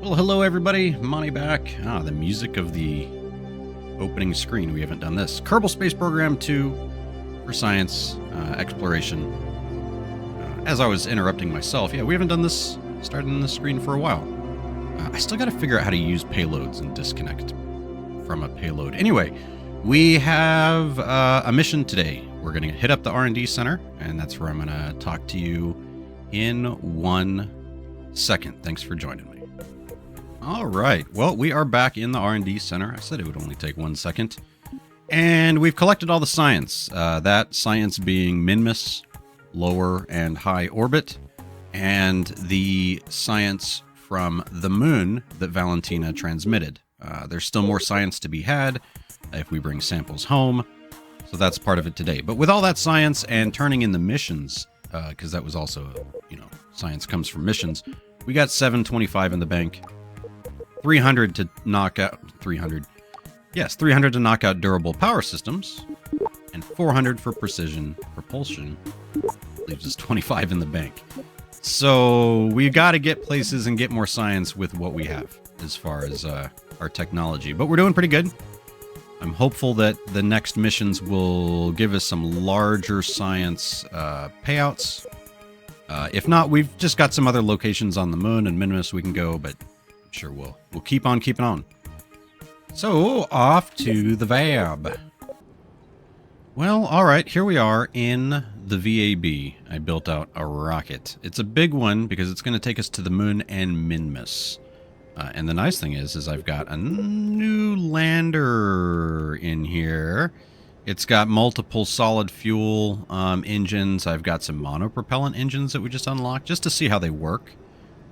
Well, hello everybody, Monte back. The music of the opening screen. We haven't done this. Kerbal Space Program 2 for science, exploration. As I was interrupting myself, we haven't done this, started in the screen for a while. I still got to figure out how to use payloads and disconnect from a payload. Anyway, we have a mission today. We're going to hit up the R&D center, and that's where I'm going to talk to you in 1 second. Thanks for joining me. All right. Well, we are back in the R&D center. I said it would only take 1 second. And we've collected all the science. That science being Minmus, lower and high orbit, and the science from the moon that Valentina transmitted. There's still more science to be had if we bring samples home. So that's part of it today. But with all that science and turning in the missions, because that was also, science comes from missions, we got 725 in the bank. 300 to knock out 300 to knock out durable power systems, and 400 for precision propulsion. Leaves us 25 in the bank. So we've got to get places and get more science with what we have as far as our technology, but we're doing pretty good. I'm hopeful that the next missions will give us some larger science payouts. If not, we've just got some other locations on the moon and Minmus we can go, but sure we'll keep on keeping on. So off to the VAB. Well, all right, here we are in the VAB. I built out a rocket. It's a big one because it's going to take us to the moon and Minmus. And the nice thing is I've got a new lander in here. It's got multiple solid fuel engines. I've got some monopropellant engines that we just unlocked just to see how they work.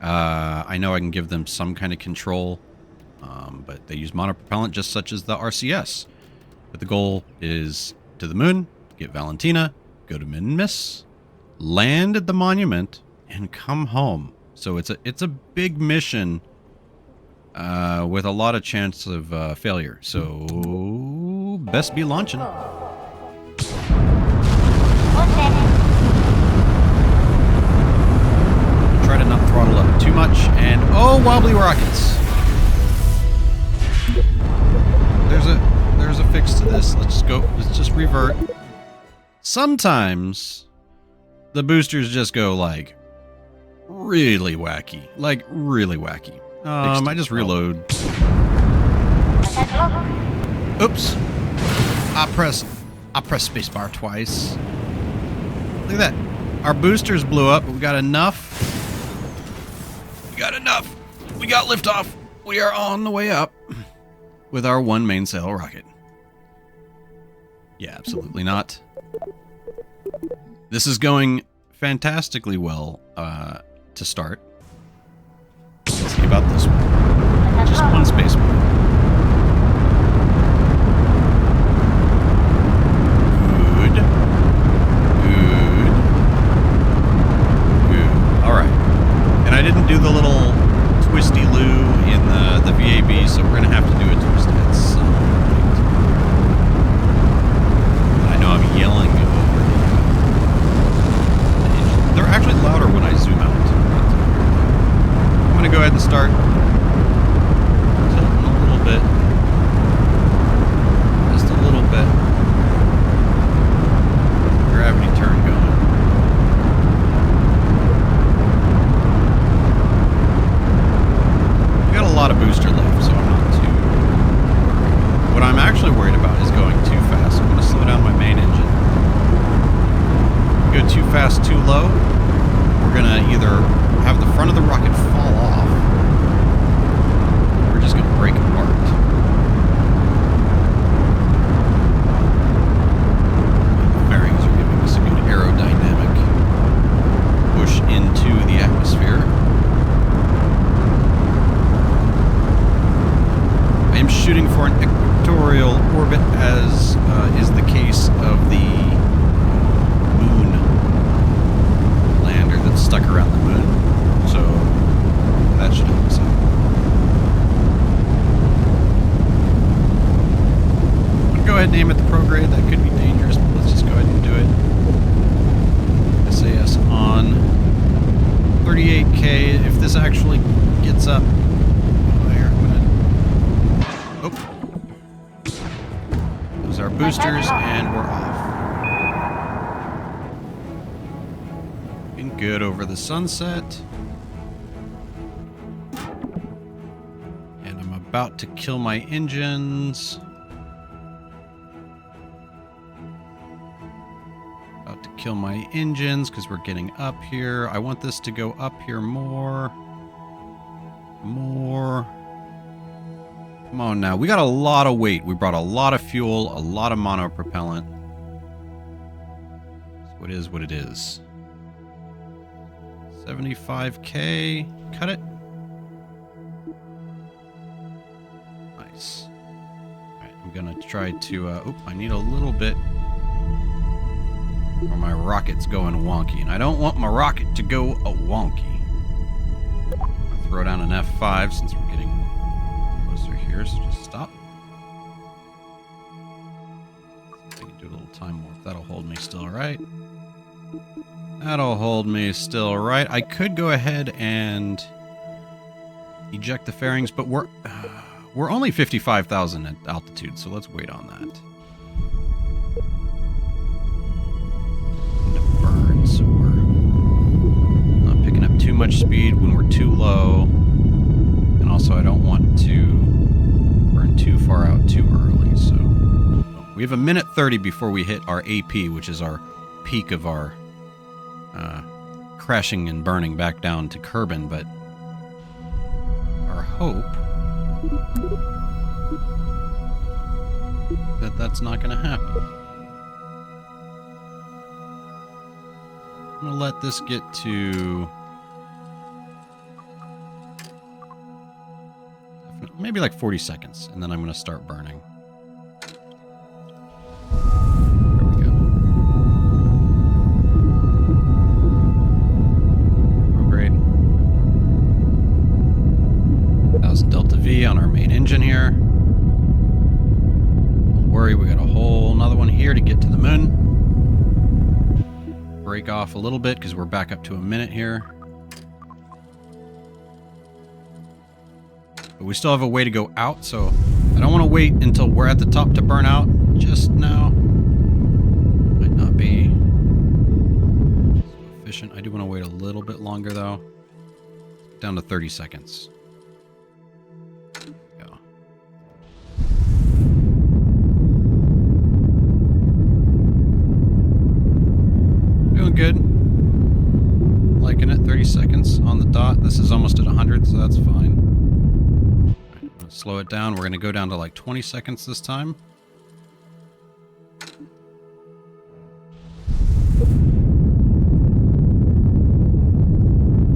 I know I can give them some kind of control, but they use monopropellant just such as the RCS. But the goal is to the moon, get Valentina, go to Minmus, land at the monument, and come home. So it's a big mission with a lot of chance of failure. So best be launching. Try to not throttle up too much, and wobbly rockets. There's a fix to this. Let's just revert. Sometimes the boosters just go like really wacky. I just reload. Oops. I press spacebar twice. Look at that. Our boosters blew up, but we got enough. We got liftoff. We are on the way up with our one mainsail rocket. Yeah, absolutely not. This is going fantastically well to start. Let's see about this one. Just one space bar. I didn't do the little twisty-loo in the VAB, so we're going to have to do a twist at some point. I know I'm yelling over the engine. They're actually louder when I zoom out. I'm going to go ahead and start tilting a little bit. Just a little bit. Gravity turn going. A lot of booster left, so I'm not too worried. What I'm actually worried about is going too fast. I'm going to slow down my main engine. Go too fast, too low, we're going to either have the front of the rocket fall off, or we're just going to break apart. The bearings are giving us a good aerodynamic push into the atmosphere. I am shooting for an equatorial orbit, as is the case of the moon lander that's stuck around the moon. So that should help us out. I'm going to go ahead and aim at the prograde. That could be dangerous, but let's just go ahead and do it. SAS on 38K. If this actually gets up Oh. Those are boosters, and we're off. Looking good over the sunset. And I'm about to kill my engines. About to kill my engines because we're getting up here. I want this to go up here more. More. Come on now. We got a lot of weight. We brought a lot of fuel, a lot of monopropellant. So it is what it is. 75K. Cut it. Nice. Alright, I'm gonna try to... I need a little bit... or my rocket's going wonky. And I don't want my rocket to go wonky. I'll throw down an F5 since we're getting closer here, so just stop. I can do a little time warp. That'll hold me still right. That'll hold me still right. I could go ahead and eject the fairings, but we're only 55,000 at altitude, so let's wait on that. Burn, so we're not picking up too much speed when we're too low, and also I don't want to burn too far out too early. So we have a minute 30 before we hit our AP, which is our peak of our crashing and burning back down to Kerbal, but our hope that that's not going to happen. I'm going to let this get to maybe like 40 seconds, and then I'm going to start burning. There we go. Prograde. 1000 Delta V on our main engine here. Don't worry, we got a whole another one here to get to the moon. Break off a little bit because we're back up to a minute here. But we still have a way to go out, so I don't want to wait until we're at the top to burn out just now. Might not be so efficient. I do want to wait a little bit longer, though. Down to 30 seconds. Go. Doing good. Liking it. 30 seconds on the dot. This is almost at 100, so that's fine. Slow it down. We're going to go down to like 20 seconds this time.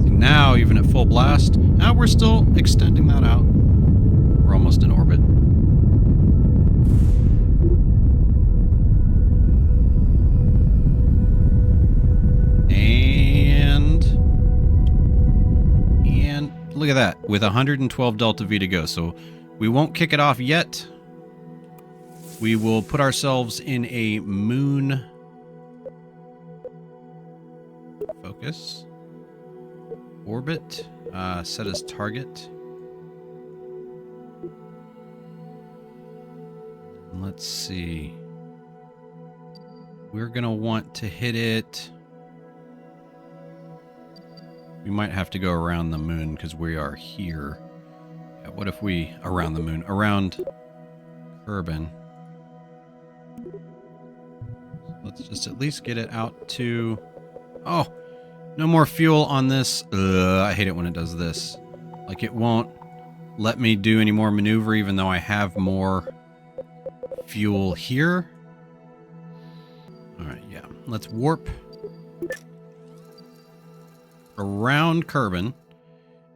See, now, even at full blast, now we're still extending that out. We're almost in orbit. And look at that, with 112 Delta V to go. So we won't kick it off yet. We will put ourselves in a moon focus orbit, set as target. Let's see. We're gonna want to hit it. We might have to go around the moon because we are here. Yeah, what if we around the moon? Around Kerbal. Let's just at least get it out to... Oh, no more fuel on this. I hate it when it does this. Like, it won't let me do any more maneuver even though I have more fuel here. Alright, yeah. Let's warp around Kerbal,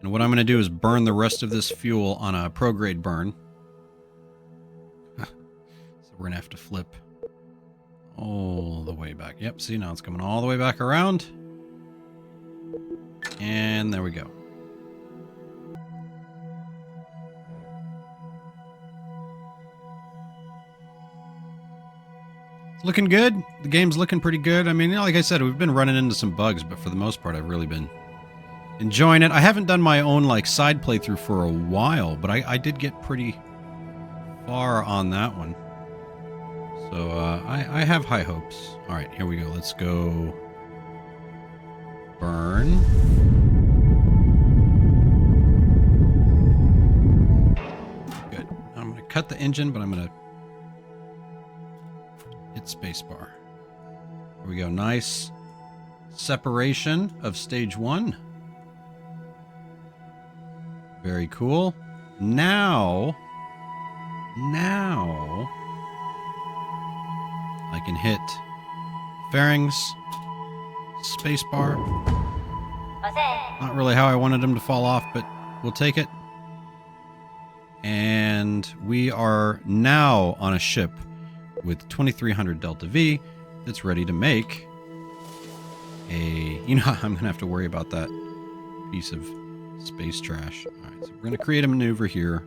and what I'm going to do is burn the rest of this fuel on a prograde burn. So we're going to have to flip all the way back. Yep, see, now it's coming all the way back around. And there we go. It's looking good. The game's looking pretty good. I mean, you know, like I said, we've been running into some bugs, but for the most part, I've really been enjoying it. I haven't done my own, like, side playthrough for a while, but I did get pretty far on that one. So I have high hopes. All right, here we go. Let's go burn. Good. I'm going to cut the engine, but I'm going to hit spacebar. Here we go. Nice separation of stage 1. Very cool. Now I can hit fairings, spacebar. Not really how I wanted them to fall off, but we'll take it. And we are now on a ship with 2300 Delta V that's ready to make a... You know, I'm going to have to worry about that piece of space trash. All right, so we're going to create a maneuver here.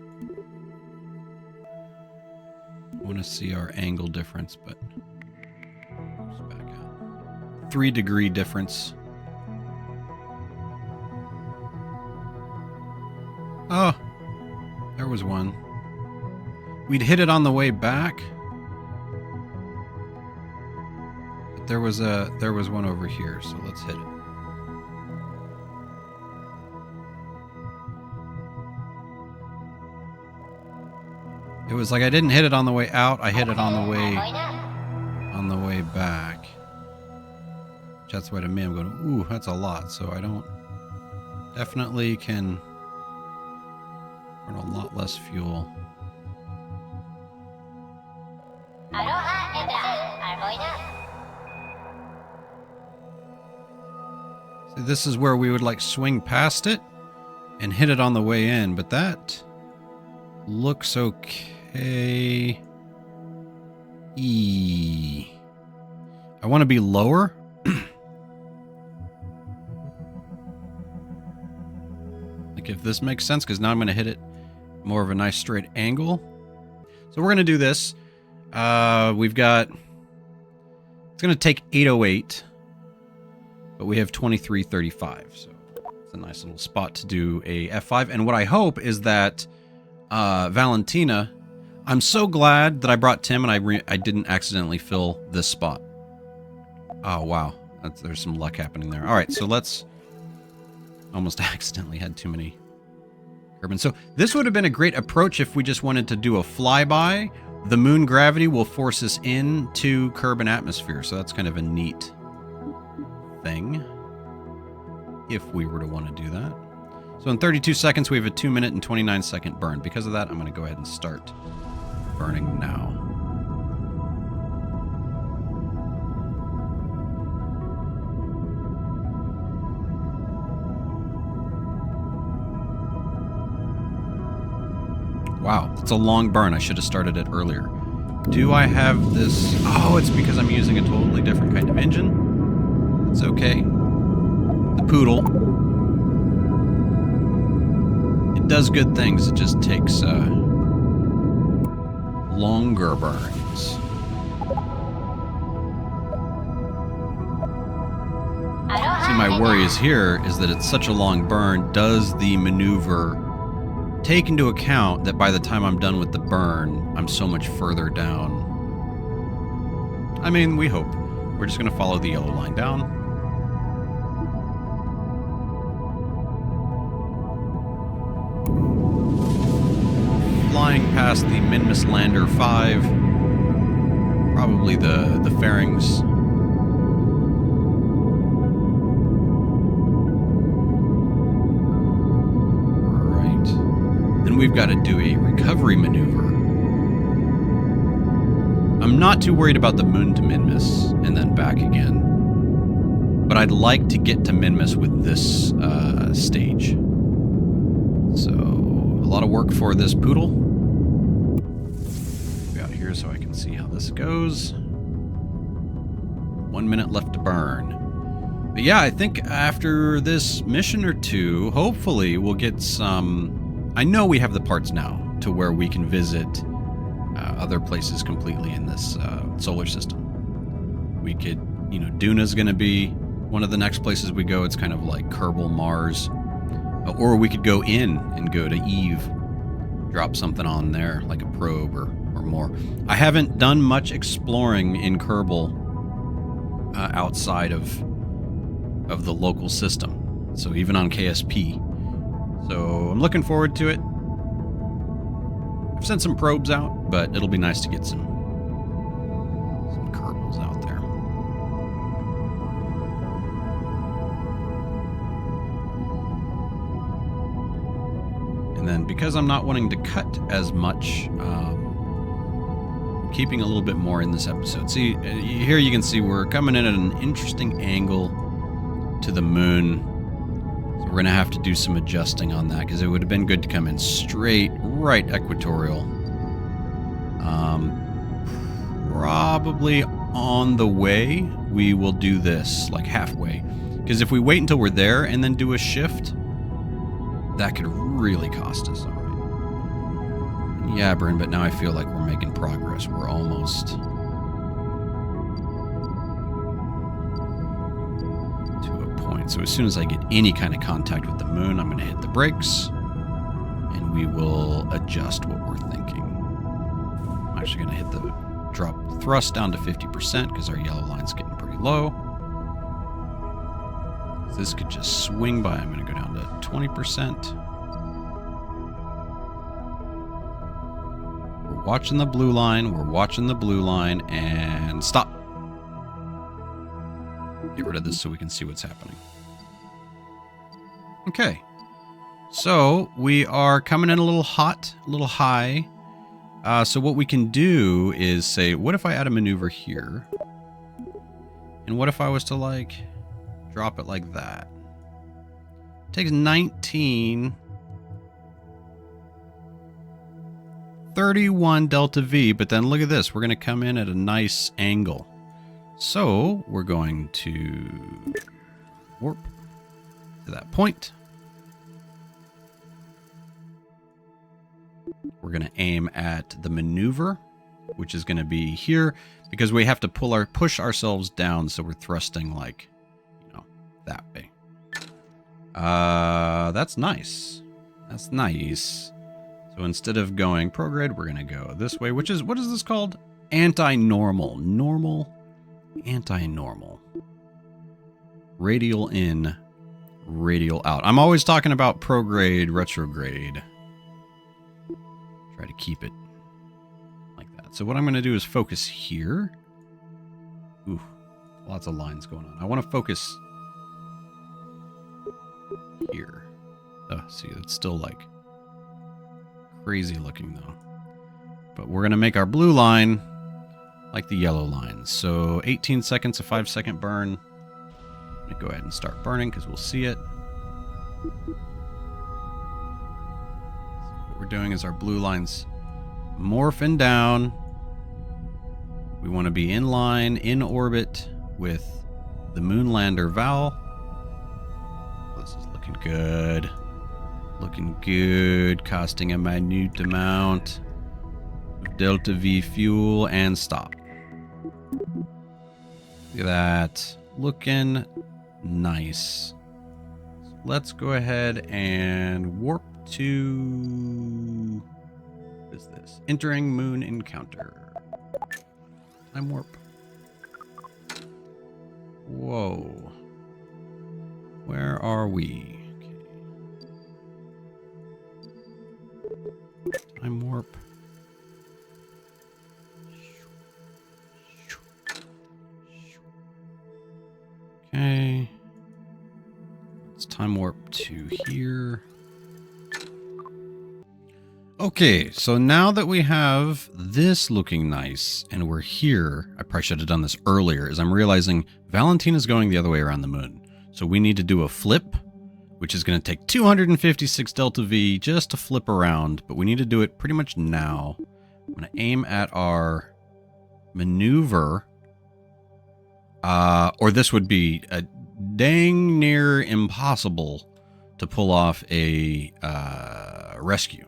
I want to see our angle difference, but... Oops, back out. 3-degree difference. Oh, there was one. We'd hit it on the way back. But there was one over here, so let's hit it. It was like I didn't hit it on the way out, I hit it on the way back. That's what I mean. I'm going, ooh, that's a lot, so I don't definitely can burn a lot less fuel. So this is where we would like swing past it and hit it on the way in, but that looks okay. I want to be lower. Like if this makes sense, because now I'm going to hit it more of a nice straight angle. So we're going to do this. We've got... It's going to take 808, but we have 2335, so it's a nice little spot to do a F5. And what I hope is that Valentina... I'm so glad that I brought Tim and I didn't accidentally fill this spot. Oh, wow. There's some luck happening there. All right, so let's... Almost accidentally had too many Kerbin. So this would have been a great approach if we just wanted to do a flyby. The moon gravity will force us into Kerbin atmosphere, so that's kind of a neat thing if we were to want to do that. So in 32 seconds, we have a 2-minute and 29-second burn. Because of that, I'm going to go ahead and start burning now. Wow, it's a long burn. I should have started it earlier. Do I have this? Oh, it's because I'm using a totally different kind of engine. It's okay. The Poodle. It does good things. It just takes longer burns. See, my worry is here is that it's such a long burn. Does the maneuver take into account that by the time I'm done with the burn, I'm so much further down? I mean, we hope. We're just going to follow the yellow line down. Flying past the Minmus Lander 5. Probably the fairings. We've got to do a recovery maneuver. I'm not too worried about the moon to Minmus and then back again. But I'd like to get to Minmus with this stage. So, a lot of work for this Poodle. Be out here so I can see how this goes. 1 minute left to burn. But yeah, I think after this mission or two, hopefully we'll get some... I know we have the parts now to where we can visit other places completely in this solar system. We could, you know, Duna's going to be one of the next places we go. It's kind of like Kerbal, Mars. Or we could go in and go to Eve. drop something on there, like a probe or more. I haven't done much exploring in Kerbal outside of the local system, so even on KSP. So I'm looking forward to it. I've sent some probes out, but it'll be nice to get some Kerbals out there. And then because I'm not wanting to cut as much, I'm keeping a little bit more in this episode. See, here you can see we're coming in at an interesting angle to the moon. So we're going to have to do some adjusting on that, because it would have been good to come in straight, right equatorial. Probably on the way, we will do this, like halfway. Because if we wait until we're there and then do a shift, that could really cost us. All right. Yabbering, but now I feel like we're making progress. We're almost to a point. So as soon as I get any kind of contact with the moon, I'm going to hit the brakes, and we will adjust what we're thinking. I'm actually going to hit the drop thrust down to 50% because our yellow line's getting pretty low. This could just swing by. I'm going to go down to 20%. We're watching the blue line. We're watching the blue line, and stop. Get rid of this so we can see what's happening. Okay. So we are coming in a little hot, a little high. So what we can do is say, what if I add a maneuver here? And what if I was to, like, drop it like that? It takes 31 delta V, but then look at this. We're going to come in at a nice angle. So we're going to warp to that point. We're going to aim at the maneuver, which is going to be here, because we have to push ourselves down, so we're thrusting like, that way. That's nice. That's nice. So instead of going prograde, we're going to go this way, which is, what is this called? Anti-normal. Normal, anti-normal. Radial in, radial out. I'm always talking about prograde, retrograde. Try to keep it like that. So what I'm going to do is focus here. Ooh, lots of lines going on. I want to focus here. See, it's still like crazy looking though. But we're going to make our blue line like the yellow line. So 18 seconds, a 5-second burn. Let me go ahead and start burning because we'll see it. What we're doing is our blue line's morphing down. We want to be in line, in orbit with the moon lander Val. This is looking good. Looking good. Costing a minute amount of Delta V fuel, and stop. Look at that. Looking nice. So let's go ahead and warp to... what is this? Entering moon encounter. Time warp. Whoa. Where are we? Okay. Time warp. Okay. Let's time warp to here. Okay, so now that we have this looking nice and we're here, I probably should have done this earlier, as I'm realizing Valentina's going the other way around the moon. So we need to do a flip, which is going to take 256 Delta V just to flip around, but we need to do it pretty much now. I'm going to aim at our maneuver, or this would be a dang near impossible to pull off a rescue.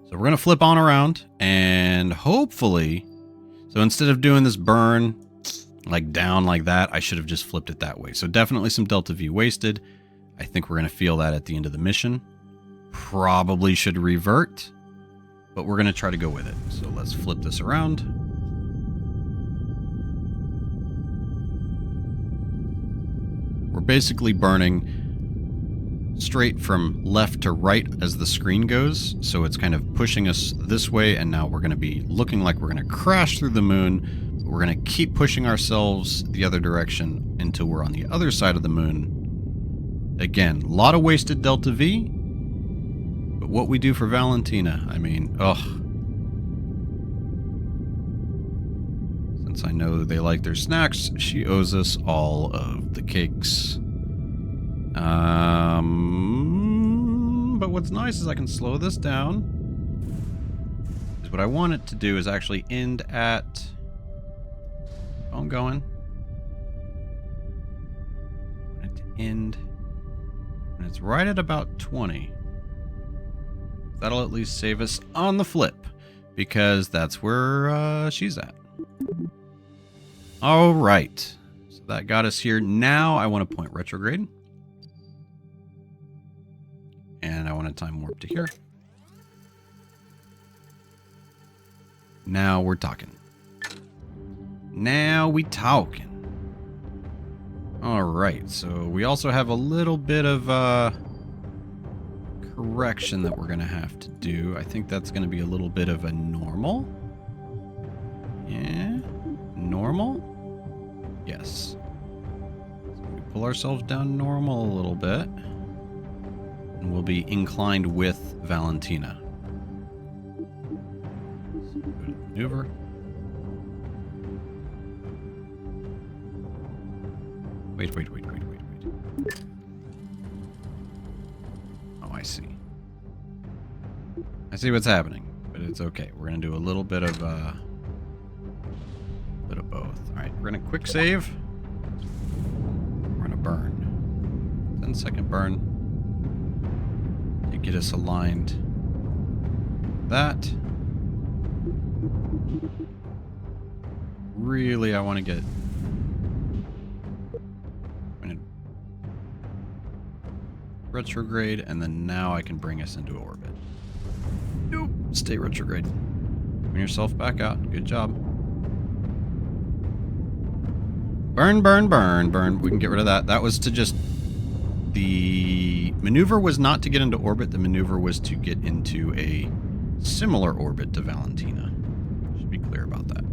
So we're going to flip on around, and hopefully, so instead of doing this burn like down like that, I should have just flipped it that way. So definitely some Delta V wasted. I think we're going to feel that at the end of the mission. probably should revert, but we're going to try to go with it. So let's flip this around. We're basically burning straight from left to right as the screen goes. So it's kind of pushing us this way, and now we're going to be looking like we're going to crash through the moon. But we're going to keep pushing ourselves the other direction until we're on the other side of the moon. Again, a lot of wasted delta V. But what we do for Valentina, I mean, since I know they like their snacks, she owes us all of the cakes. But what's nice is I can slow this down. Because what I want it to do is actually end at... Oh, I'm going. I want it to end when it's right at about 20. That'll at least save us on the flip, because that's where she's at. All right. So that got us here. Now I want to point retrograde. And I want to time warp to here. Now we're talking. Now we talking. All right. So we also have a little bit of correction that we're going to have to do. I think that's going to be a little bit of a normal. Yeah. Normal. Yes. So we pull ourselves down normal a little bit. And we'll be inclined with Valentina. So go to maneuver. Wait. Oh, I see. I see what's happening, but it's okay. We're gonna do a little bit of both. All right, we're gonna quick save. We're gonna burn. 10-second burn. To get us aligned. That. Really, I want to get. Retrograde, and then now I can bring us into orbit. Nope. Stay retrograde. Bring yourself back out. Good job. Burn. We can get rid of that. That was to just... The maneuver was not to get into orbit. The maneuver was to get into a similar orbit to Valentina. Should be clear about that.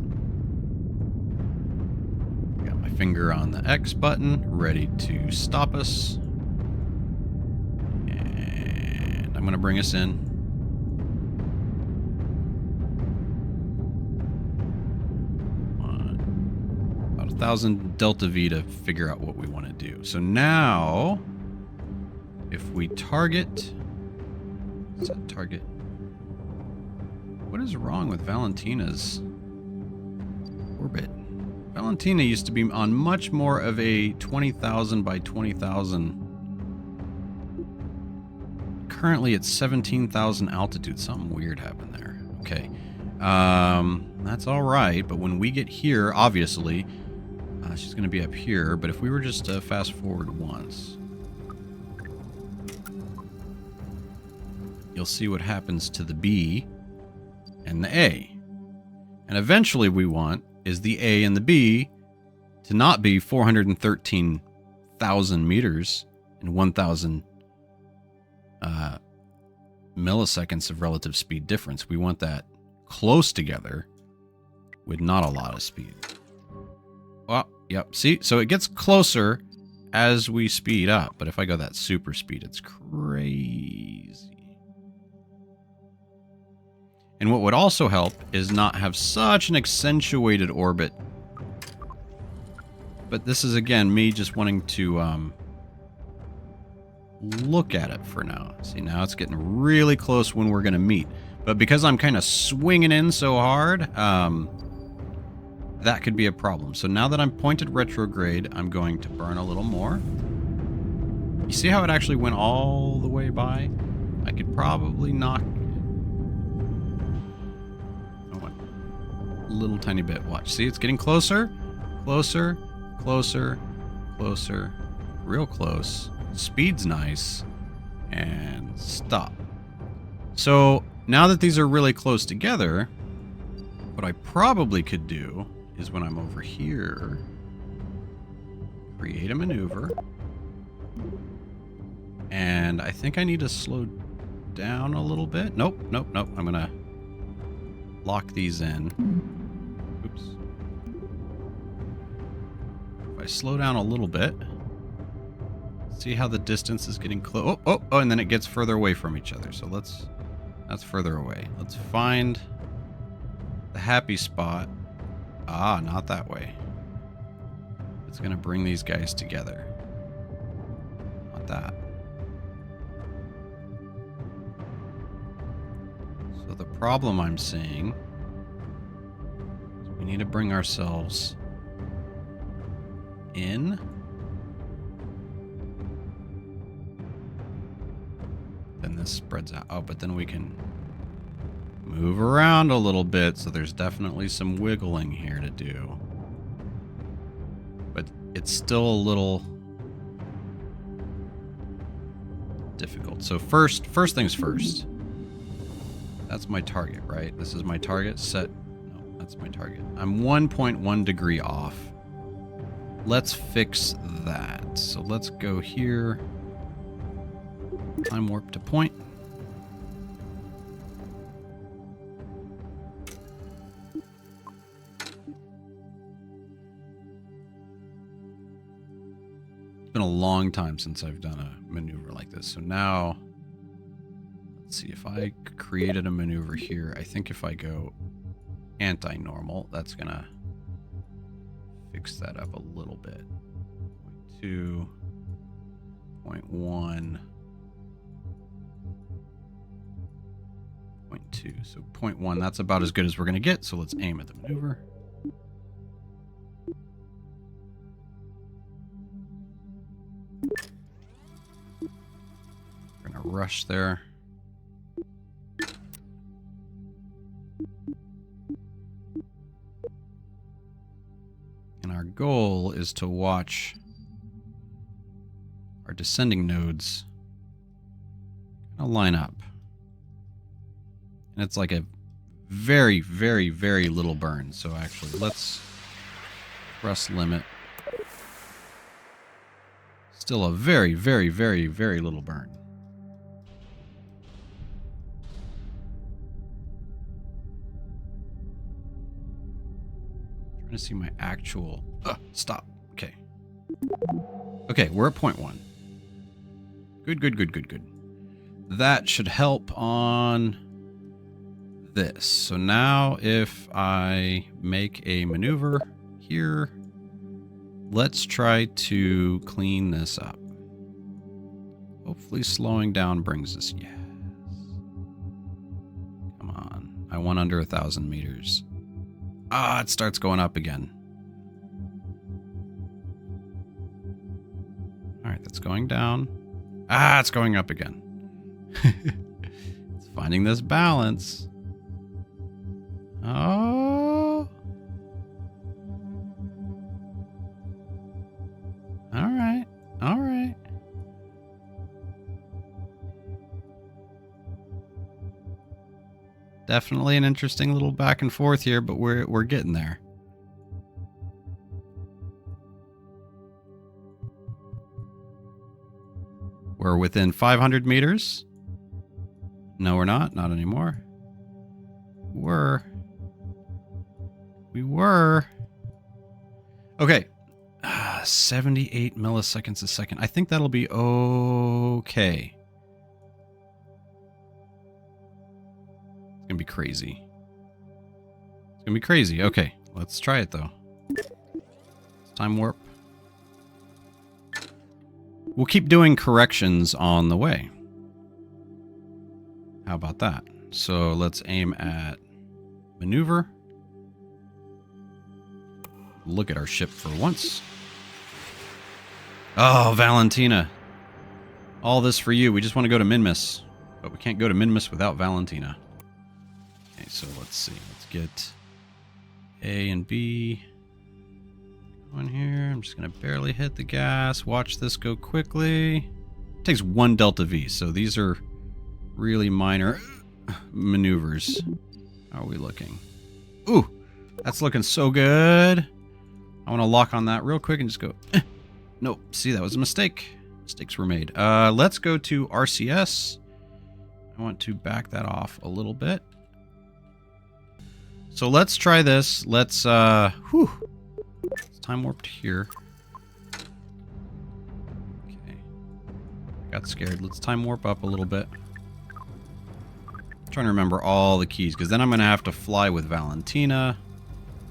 Got my finger on the X button, ready to stop us. I'm going to bring us in. About 1,000 delta V to figure out what we want to do. So now, if we target... Set target. What is wrong with Valentina's orbit? Valentina used to be on much more of a 20,000 by 20,000. Currently at 17,000 altitude. Something weird happened there. Okay. That's all right. But when we get here, obviously, she's going to be up here. But if we were just to fast forward once, you'll see what happens to the B and the A. And eventually we want is the A and the B to not be 413,000 meters and 1,000 milliseconds of relative speed difference. We want that close together with not a lot of speed. Well, yep. See, so it gets closer as we speed up. But if I go that super speed, it's crazy. And what would also help is not have such an accentuated orbit. But this is, again, me just wanting to look at it for now. See, now it's getting really close when we're going to meet. But because I'm kind of swinging in so hard, that could be a problem. So now that I'm pointed retrograde, I'm going to burn a little more. You see how it actually went all the way by? I could probably knock... Oh, a little tiny bit. Watch. See, it's getting closer. Closer. Closer. Closer. Real close. Speed's nice. And stop. So now that these are really close together, what I probably could do is when I'm over here, create a maneuver. And I think I need to slow down a little bit. Nope. I'm going to lock these in. Oops. If I slow down a little bit, see how the distance is getting close. Oh, and then it gets further away from each other. So that's further away. Let's find the happy spot. Ah, not that way. It's going to bring these guys together. Not that. So the problem I'm seeing is we need to bring ourselves in. Then this spreads out. Oh, but then we can move around a little bit, so there's definitely some wiggling here to do. But it's still a little difficult. So first things first. That's my target, right? This is my target. Set. No, that's my target. I'm 1.1 degree off. Let's fix that. So let's go here. Time warp to point. It's been a long time since I've done a maneuver like this. So now, let's see if I created a maneuver here. I think if I go anti-normal, that's going to fix that up a little bit. 0.2, 0.1, 0.2. So 0.1, that's about as good as we're going to get. So let's aim at the maneuver. We're going to rush there. And our goal is to watch our descending nodes kind of line up. And it's like a very, very, very little burn. So actually, let's thrust limit. Still a very, very, very, very little burn. Trying to see my actual... stop. Okay. Okay, we're at 0.1. Good. That should help on this. So now if I make a maneuver here, let's try to clean this up. Hopefully slowing down brings us... Yes. Come on. I want under 1,000 meters. Ah, it starts going up again. All right, that's going down. Ah, it's going up again. It's finding this balance. Oh. All right. Definitely an interesting little back and forth here, but we're getting there. We're within 500 meters. No, we're not. Not anymore. We were. Okay. 78 milliseconds a second. I think that'll be okay. It's going to be crazy. It's going to be crazy. Okay. Let's try it, though. Time warp. We'll keep doing corrections on the way. How about that? So let's aim at maneuver. Look at our ship for once. Oh, Valentina. All this for you. We just want to go to Minmus. But we can't go to Minmus without Valentina. Okay, so let's see. Let's get A and B going here. I'm just going to barely hit the gas. Watch this go quickly. It takes 1 delta V, so these are really minor. maneuvers. How are we looking? Ooh, that's looking so good. I want to lock on that real quick and just go, Nope, see, that was a mistake. Mistakes were made. Let's go to RCS. I want to back that off a little bit. So let's try this. Let's, time warped here. Okay. I got scared. Let's time warp up a little bit. I'm trying to remember all the keys, because then I'm going to have to fly with Valentina.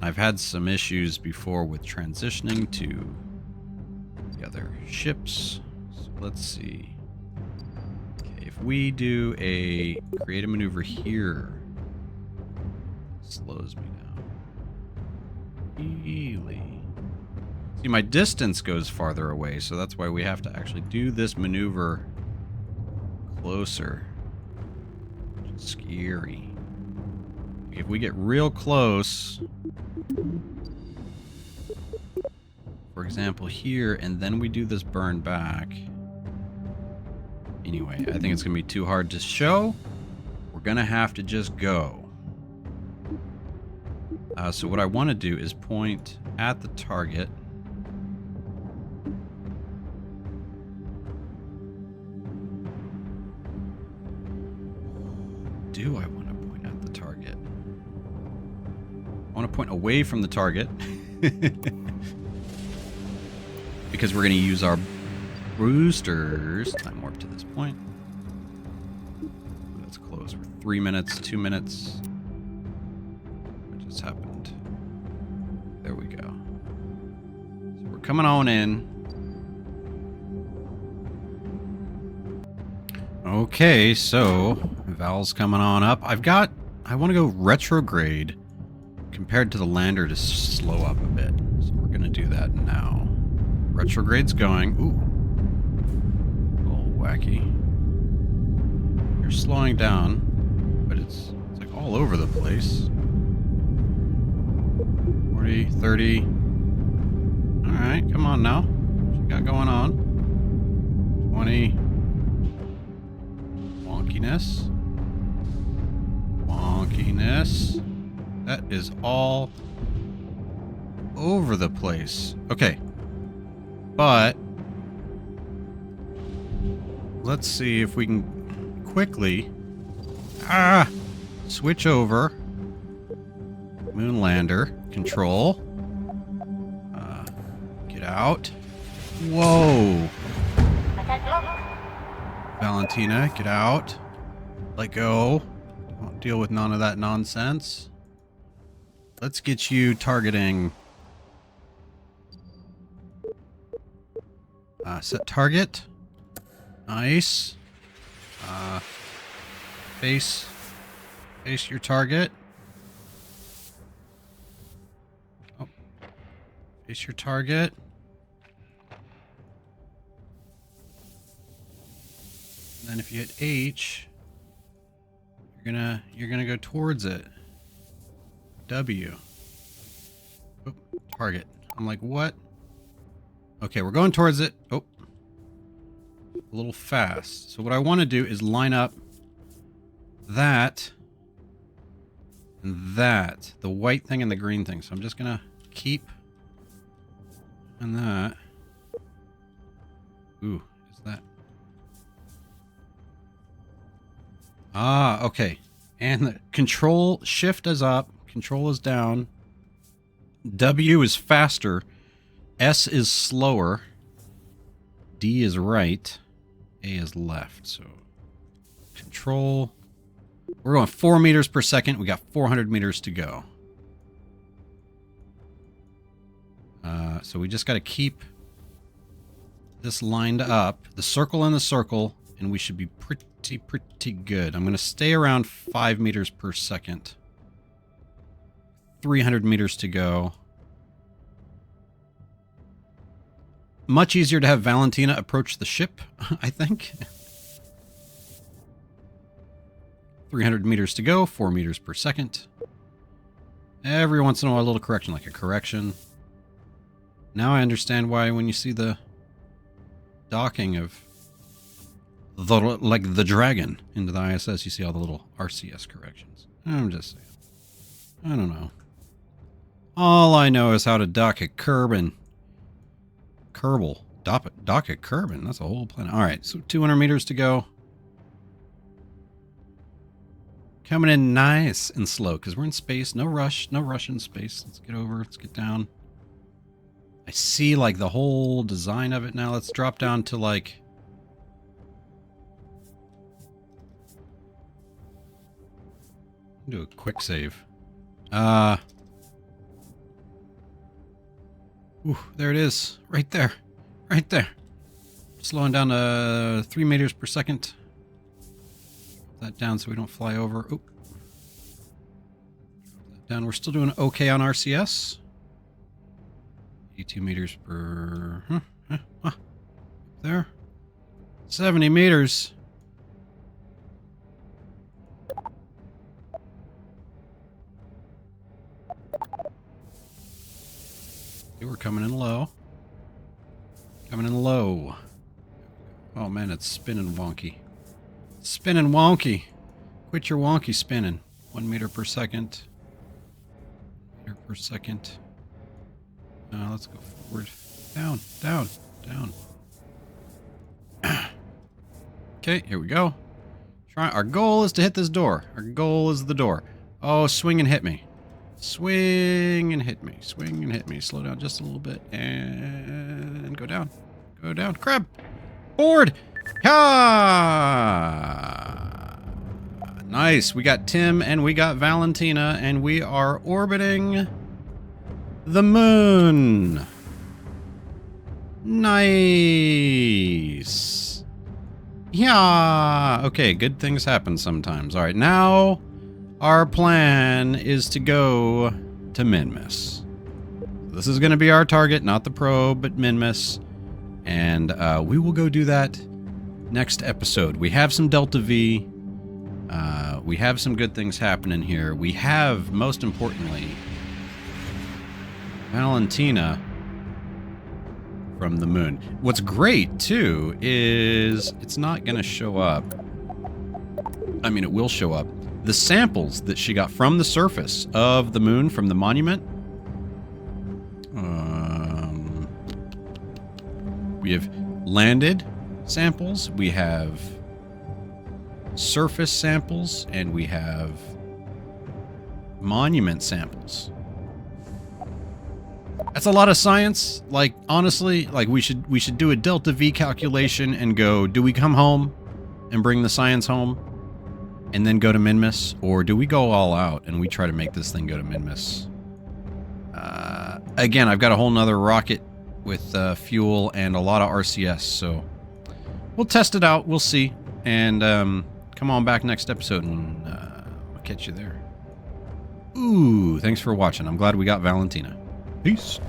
I've had some issues before with transitioning to the other ships. So let's see. Okay, if we do a create a maneuver here, it slows me down. Really? See, my distance goes farther away, so that's why we have to actually do this maneuver closer. Which is scary. If we get real close, for example here, and then we do this burn back. Anyway, I think it's going to be too hard to show. We're going to have to just go. So what I want to do is point at the target. Do I want to point at the target? I want to point away from the target. Because we're going to use our boosters. Time warp to this point. That's close. We're 3 minutes, 2 minutes. What just happened? There we go. So we're coming on in. Okay, so Val's coming on up. I want to go retrograde compared to the lander to slow up a bit. So we're going to do that now. Retrograde's going. Ooh. A little wacky. You're slowing down, but it's like all over the place. 40, 30. Alright, come on now. What you got going on? 20. Wonkiness. Wonkiness. That is all over the place. Okay. But let's see if we can quickly switch over. Moon lander control. Get out. Whoa. Valentina, get out. Let go. Don't deal with none of that nonsense. Let's get you targeting. Set target. Nice. Face your target. Oh. Face your target. And then if you hit H, you're gonna go towards it. W. Oh, target. I'm like, what? Okay, we're going towards it. Oh. A little fast. So what I want to do is line up that and that. The white thing and the green thing. So I'm just going to keep on that. Ooh, is that? Ah, okay. And the control shift is up. Control is down. W is faster. S is slower. D is right. A is left. So control. We're going 4 meters per second. We got 400 meters to go. So we just got to keep this lined up. The circle and the circle. And we should be pretty good. I'm going to stay around 5 meters per second. 300 meters to go. Much easier to have Valentina approach the ship, I think. 300 meters to go, 4 meters per second. Every once in a while, a little correction, like a correction. Now I understand why when you see the docking of like the dragon into the ISS. You see all the little RCS corrections. I'm just saying. I don't know. All I know is how to dock at Kerbal. Dock at Kerbal. That's a whole planet. All right, so 200 meters to go. Coming in nice and slow because we're in space. No rush. No rush in space. Let's get over. Let's get down. I see like the whole design of it now. Let's drop down to like... do a quick save. Ooh, there it is. Right there. Right there. Slowing down to 3 meters per second. That down so we don't fly over. Oop. That down. We're still doing okay on RCS. 82 meters per... there. 70 meters. Okay, we're coming in low. Coming in low. Oh man, it's spinning wonky. Spinning wonky. Quit your wonky spinning. 1 meter per second. Meter per second. Let's go forward. Down, down, down. Okay, here we go. Our goal is to hit this door. Our goal is the door. Oh, swing and hit me. Swing and hit me. Swing and hit me. Slow down just a little bit. And go down. Go down. Crab! Board! Ah! Nice. We got Tim and we got Valentina, and we are orbiting the moon. Nice. Yeah. Okay, good things happen sometimes. All right, now our plan is to go to Minmus. This is going to be our target, not the probe, but Minmus. And we will go do that next episode. We have some Delta V. We have some good things happening here. We have, most importantly, Valentina from the moon. What's great, too, is it's not going to show up. I mean, it will show up. The samples that she got from the surface of the moon, from the monument. We have landed samples, we have surface samples, and we have monument samples. That's a lot of science. Like, honestly, like we should do a Delta V calculation and go, do we come home and bring the science home and then go to Minmus? Or do we go all out and we try to make this thing go to Minmus? Again, I've got a whole nother rocket with fuel and a lot of RCS, so we'll test it out. We'll see. And come on back next episode and I'll catch you there. Ooh, thanks for watching. I'm glad we got Valentina. Peace.